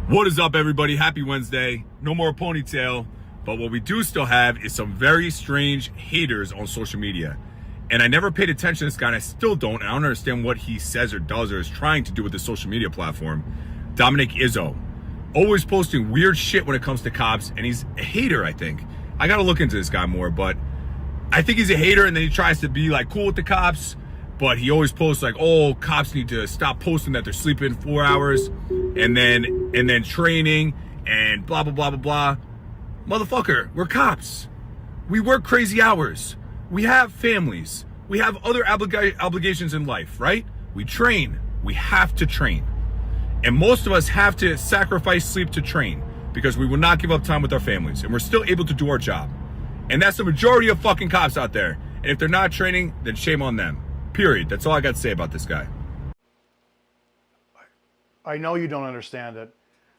What is up, everybody? Happy Wednesday. No more ponytail, but what we do still have is some very strange haters on social media. And I never paid attention to this guy, and I still don't. I don't understand what he says or does or is trying to do with the social media platform. Dominic Izzo. Always posting weird shit when it comes to cops, and he's a hater, I think. I gotta look into this guy more, but I think he's a hater, and then he tries to be like cool with the cops, but he always posts like, oh, cops need to stop posting that they're sleeping 4 hours and then training and blah, blah, blah, blah, blah. Motherfucker, we're cops. We work crazy hours. We have families. We have other obligations in life, right? We train. We have to train. And most of us have to sacrifice sleep to train because we will not give up time with our families, and we're still able to do our job. And that's the majority of fucking cops out there. And if they're not training, then shame on them. Period. That's all I got to say about this guy. I know you don't understand it.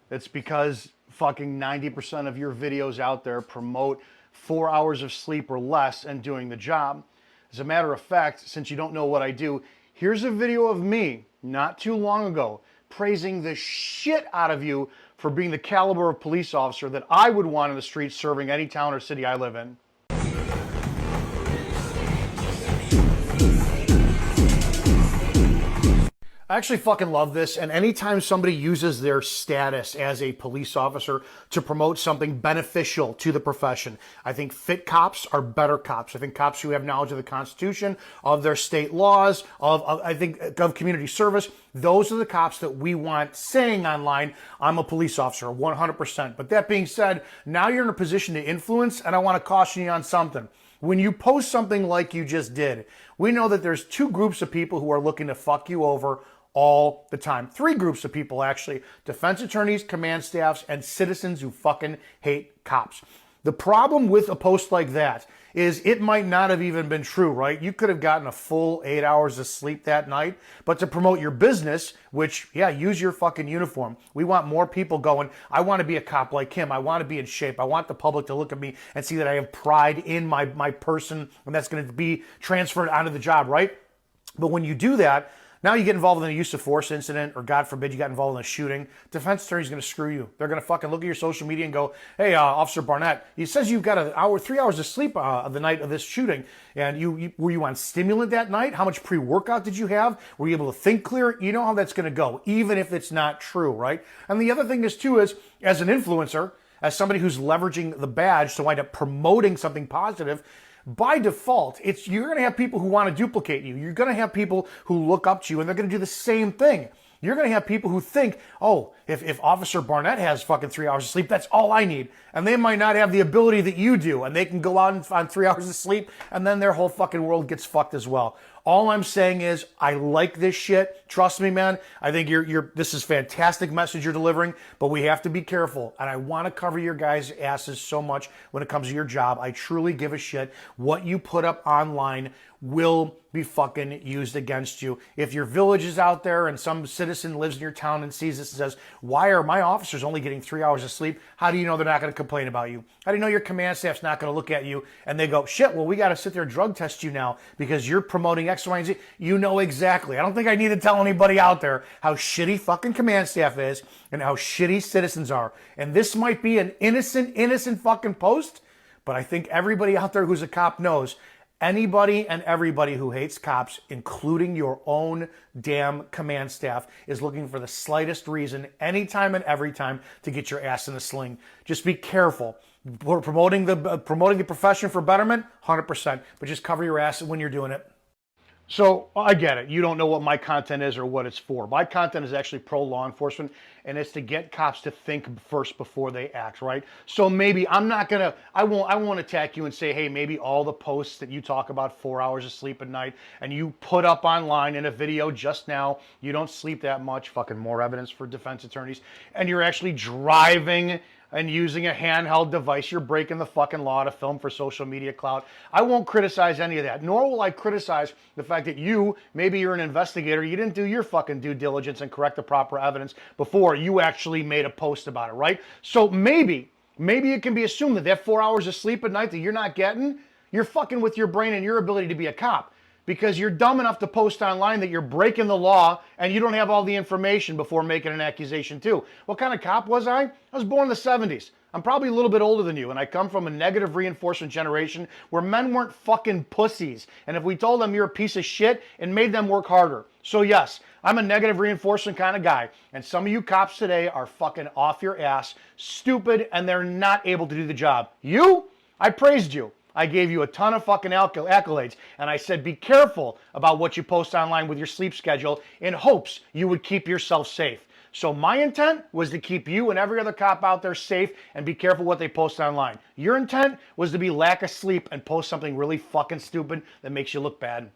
It's because fucking 90% of your videos out there promote 4 hours of sleep or less and doing the job. As a matter of fact, since you don't know what I do, here's a video of me not too long ago praising the shit out of you for being the caliber of police officer that I would want in the streets serving any town or city I live in. I actually fucking love this, and anytime somebody uses their status as a police officer to promote something beneficial to the profession, I think fit cops are better cops. I think cops who have knowledge of the Constitution, of their state laws, of community service, those are the cops that we want saying online, I'm a police officer, 100%. But that being said, now you're in a position to influence, and I want to caution you on something. When you post something like you just did, we know that there's two groups of people who are looking to fuck you over all the time. Three groups of people, actually. Defense attorneys, command staffs, and citizens who fucking hate cops. The problem with a post like that is it might not have even been true, right? You could have gotten a full 8 hours of sleep that night, but to promote your business, which, yeah, use your fucking uniform. We want more people going, I want to be a cop like him. I want to be in shape. I want the public to look at me and see that I have pride in my person, and that's going to be transferred onto the job, right? But when you do that, now you get involved in a use of force incident, or God forbid you got involved in a shooting, defense attorney's going to screw you. They're going to fucking look at your social media and go, hey, Officer Barnett, he says you've got 3 hours of sleep the night of this shooting, and were you on stimulant that night? How much pre-workout did you have? Were you able to think clear? You know how that's going to go, even if it's not true, right? And the other thing is, too, is as an influencer, as somebody who's leveraging the badge to wind up promoting something positive, by default, you're going to have people who want to duplicate you. You're going to have people who look up to you, and they're going to do the same thing. You're going to have people who think, oh, if Officer Barnett has fucking 3 hours of sleep, that's all I need. And they might not have the ability that you do, and they can go out on 3 hours of sleep, and then their whole fucking world gets fucked as well. All I'm saying is, I like this shit. Trust me, man. I think this is fantastic message you're delivering, but we have to be careful. And I want to cover your guys' asses so much when it comes to your job. I truly give a shit. What you put up online will be fucking used against you. If your village is out there and some citizen lives in your town and sees this and says, why are my officers only getting 3 hours of sleep? How do you know they're not going to complain about you? How do you know your command staff's not going to look at you and they go, shit, well, we got to sit there and drug test you now because you're promoting X, Y, and Z? You know exactly. I don't think I need to tell anybody out there how shitty fucking command staff is and how shitty citizens are. And this might be an innocent fucking post, but I think everybody out there who's a cop knows anybody and everybody who hates cops, including your own damn command staff, is looking for the slightest reason, anytime and every time, to get your ass in a sling. Just be careful. We're promoting the profession for betterment, 100%, but just cover your ass when you're doing it. So I get it. You don't know what my content is or what it's for. My content is actually pro-law enforcement, and it's to get cops to think first before they act, right? So maybe I won't attack you and say, hey, maybe all the posts that you talk about 4 hours of sleep at night and you put up online in a video just now, you don't sleep that much, fucking more evidence for defense attorneys, and you're actually driving and using a handheld device, you're breaking the fucking law to film for social media clout. I won't criticize any of that, nor will I criticize the fact that maybe you're an investigator, you didn't do your fucking due diligence and correct the proper evidence before you actually made a post about it, right? So maybe it can be assumed that 4 hours of sleep at night that you're not getting, you're fucking with your brain and your ability to be a cop. because you're dumb enough to post online that you're breaking the law and you don't have all the information before making an accusation too. What kind of cop was I? I was born in the 70s. I'm probably a little bit older than you, and I come from a negative reinforcement generation where men weren't fucking pussies. And if we told them you're a piece of shit, it made them work harder. So yes, I'm a negative reinforcement kind of guy. And some of you cops today are fucking off your ass, stupid, and they're not able to do the job. You? I praised you. I gave you a ton of fucking accolades, and I said be careful about what you post online with your sleep schedule in hopes you would keep yourself safe. So my intent was to keep you and every other cop out there safe and be careful what they post online. Your intent was to be lack of sleep and post something really fucking stupid that makes you look bad.